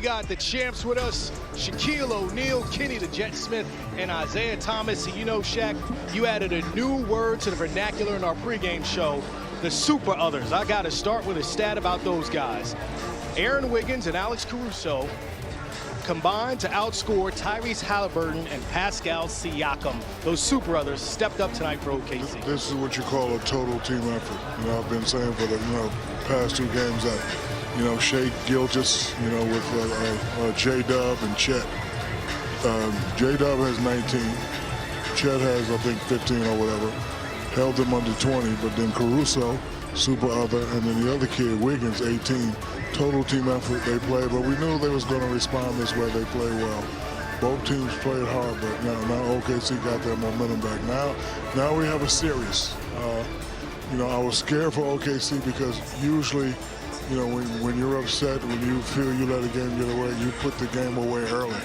got the champs with us, Shaquille O'Neal, Kenny the Jet Smith, and Isaiah Thomas. And you know, Shaq, you added a new word to the vernacular in our pregame show, the super others. I got to start with a stat about those guys. Aaron Wiggins and Alex Caruso combined to outscore Tyrese Halliburton and Pascal Siakam. Those super others stepped up tonight for OKC. This is what you call a total team effort. You know, I've been saying for the past two games that, you know, Shea Gilgeous, you know, with J-Dub and Chet. J-Dub has 19. Chet has, I think, 15 or whatever. Held them under 20, but then Caruso, super other, and then the other kid, Wiggins, 18. Total team effort they played, but we knew they was going to respond this way. They played well. Both teams played hard, but now OKC got their momentum back. Now we have a series. You know, I was scared for OKC because usually, you know, when you're upset, when you feel you let a game get away, you put the game away early.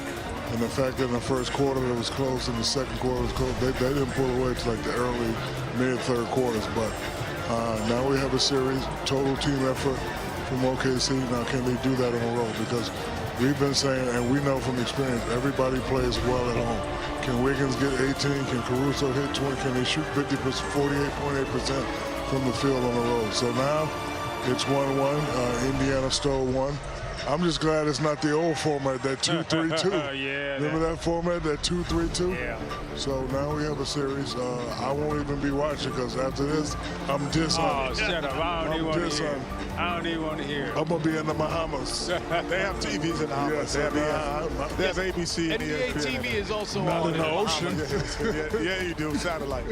And the fact that in the first quarter it was close and the second quarter was close, they didn't pull away to like the early, mid-third quarters. But now we have a series, total team effort from OKC. Now, can they do that in a row? Because we've been saying, and we know from experience, everybody plays well at home. Can Wiggins get 18? Can Caruso hit 20? Can they shoot 48.8% from the field on the road? So now it's 1-1. Indiana stole one. I'm just glad it's not the old format, that 2-3-2. Yeah. Remember that format, that 2-3-2? Yeah. So now we have a series. I won't even be watching because after this, I'm dishonest. Oh, shut up. I don't even want to hear. I don't even want to hear. I'm going to be in the Bahamas. They have TVs in the Bahamas. Yes, they have ABC and NBA ESPN. TV is also Not on in the ocean. Yeah, you do. Satellite.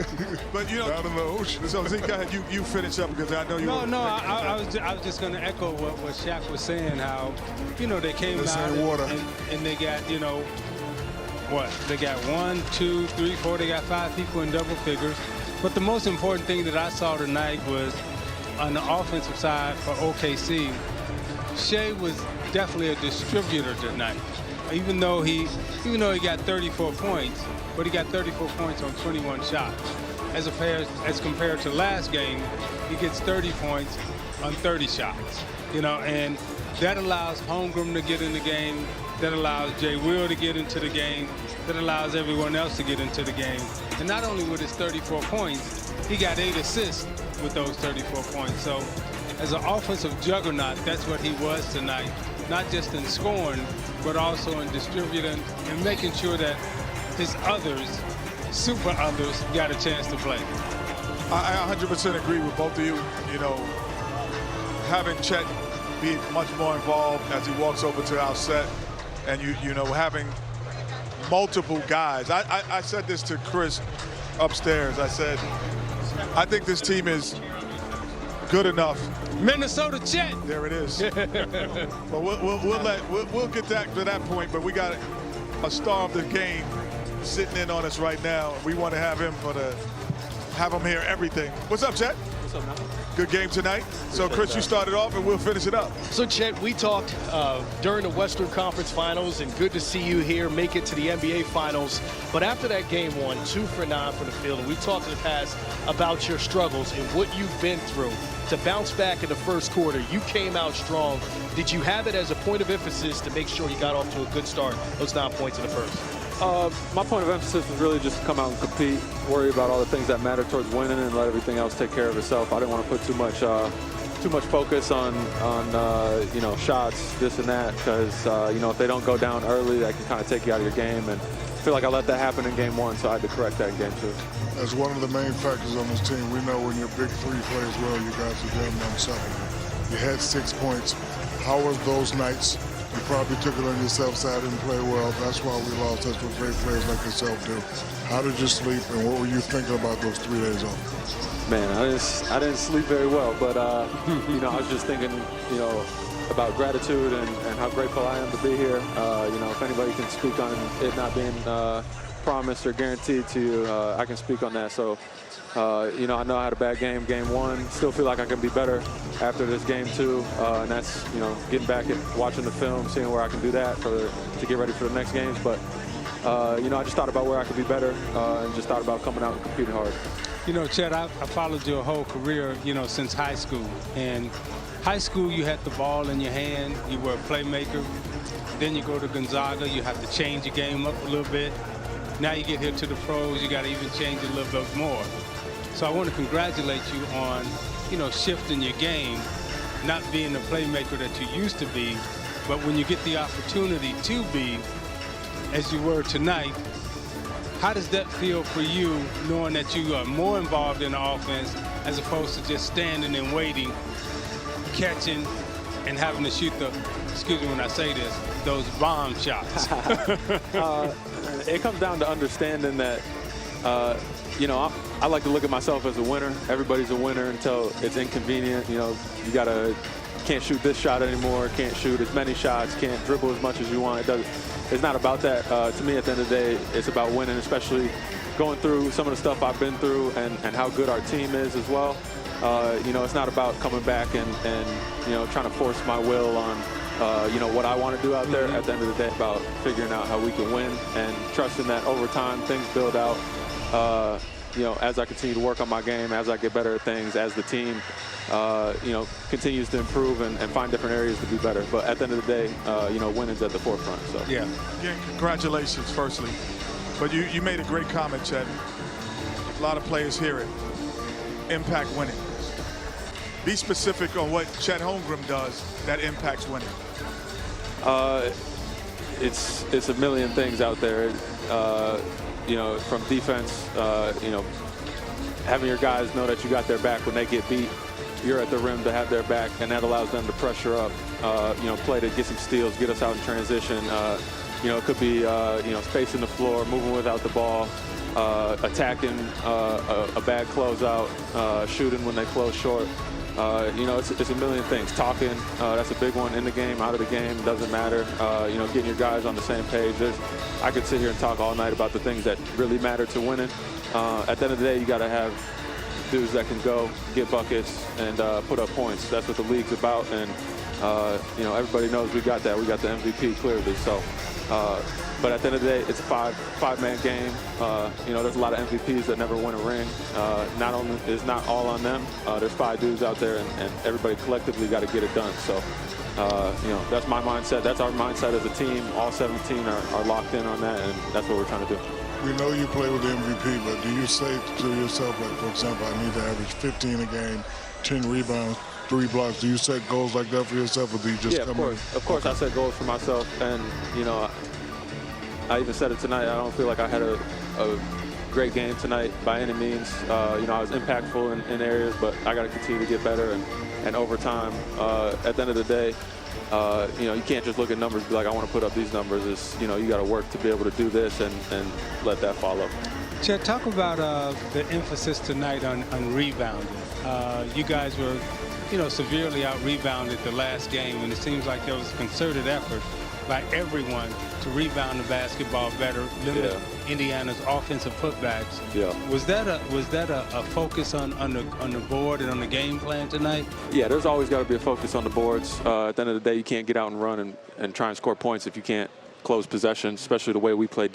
But, you know. Not in the ocean. So, Zeke, go ahead. You finish up because I know you. I was just going to echo what Shaq was saying, how, you know, they came out and they got, you know, what? They got 1, 2, 3, 4. They got 5 people in double figures. But the most important thing that I saw tonight was on the offensive side for OKC, Shea was definitely a distributor tonight. Even though he got 34 points, but he got 34 points on 21 shots. As compared to last game, he gets 30 points on 30 shots. You know, and that allows Holmgren to get in the game. That allows Jay Will to get into the game. That allows everyone else to get into the game. And not only with his 34 points, he got 8 assists with those 34 points. So as an offensive juggernaut, that's what he was tonight. Not just in scoring, but also in distributing and making sure that his others, super others, got a chance to play. I 100% agree with both of you. You know, having Chet be much more involved as he walks over to our set, and you know, having multiple guys. I said this to Chris upstairs. I said, I think this team is good enough. Minnesota Chet. There it is. But we'll get to that point. But we got a star of the game sitting in on us right now. We want to have him hear everything. What's up, Chet? What's up, man? Good game tonight. So, Chris, you started off, and we'll finish it up. So, Chet, we talked during the Western Conference Finals, and good to see you here make it to the NBA Finals. But after that game 1, 2 for 9 from the field, and we talked in the past about your struggles and what you've been through to bounce back in the first quarter. You came out strong. Did you have it as a point of emphasis to make sure you got off to a good start, those 9 points in the first? My point of emphasis was really just to come out and compete, worry about all the things that matter towards winning, and let everything else take care of itself. I didn't want to put too much focus on you know, shots, this and that, because you know, if they don't go down early, that can kind of take you out of your game. And I feel like I let that happen in game 1, so I had to correct that in game 2. As one of the main factors on this team, we know when your big three plays well, you guys are damn unstoppable. You had 6 points. How were those nights? You probably took it on yourself, so I didn't play well. That's why we lost. That's what great players like yourself do. How did you sleep, and what were you thinking about those 3 days off? Man, I didn't sleep very well, but you know, I was just thinking, you know, about gratitude and how grateful I am to be here. You know, if anybody can speak on it not being promised or guaranteed to you, I can speak on that. So, you know, I know I had a bad game 1. Still feel like I can be better after this game 2, and that's, you know, getting back and watching the film, seeing where I can do that to get ready for the next games. But you know, I just thought about where I could be better, and just thought about coming out and competing hard. You know, Chet, I followed your whole career, you know, since high school. And high school, you had the ball in your hand. You were a playmaker. Then you go to Gonzaga, you have to change your game up a little bit. Now you get here to the pros, you got to even change it a little bit more. So I want to congratulate you on, shifting your game, not being the playmaker that you used to be, but when you get the opportunity to be, as you were tonight, how does that feel for you, knowing that you are more involved in the offense as opposed to just standing and waiting, catching, and having to shoot excuse me when I say this, those bomb shots? It comes down to understanding that, I like to look at myself as a winner. Everybody's a winner until it's inconvenient. Can't shoot this shot anymore, can't shoot as many shots, can't dribble as much as you want. It's not about that. To me, at the end of the day, it's about winning, especially going through some of the stuff I've been through and how good our team is as well. It's not about coming back and trying to force my will on, what I want to do out there. At the end of the day, about figuring out how we can win and trusting that over time things build out. As I continue to work on my game, as I get better at things, as the team, continues to improve and find different areas to be better. But at the end of the day, winning's at the forefront. So yeah. Again, congratulations, firstly. But you made a great comment, Chet. A lot of players hear it. Impact winning. Be specific on what Chet Holmgren does that impacts winning. It's a million things out there. From defense, having your guys know that you got their back when they get beat. You're at the rim to have their back, and that allows them to pressure up, play to get some steals, get us out in transition. It could be, spacing the floor, moving without the ball, attacking a bad closeout, shooting when they close short. It's a million things. Talking, that's a big one. In the game, out of the game, doesn't matter. Getting your guys on the same page. I could sit here and talk all night about the things that really matter to winning. At the end of the day, you got to have dudes that can go, get buckets, and put up points. That's what the league's about, and everybody knows we got that. We got the MVP clearly. So, but at the end of the day, it's a five-man game. There's a lot of MVPs that never win a ring. It's not all on them. There's 5 dudes out there, and everybody collectively got to get it done. So, that's my mindset. That's our mindset as a team. All 17 are locked in on that, and that's what we're trying to do. We know you play with the MVP, but do you say to yourself, like, for example, I need to average 15 a game, 10 rebounds, 3 blocks? Do you set goals like that for yourself, or do you just come in? Of course, I set goals for myself, and, I even said it tonight. I don't feel like I had a great game tonight by any means. I was impactful in areas, but I got to continue to get better, and over time, at the end of the day, you can't just look at numbers and be like, I want to put up these numbers. You got to work to be able to do this and let that follow. Chet, talk about the emphasis tonight on rebounding. You guys were, severely out-rebounded the last game, and it seems like there was a concerted effort by everyone to rebound the basketball better, limit Indiana's offensive putbacks. Yeah. Was that a focus on the board and on the game plan tonight? Yeah, there's always got to be a focus on the boards. At the end of the day, you can't get out and run and try and score points if you can't close possession, especially the way we play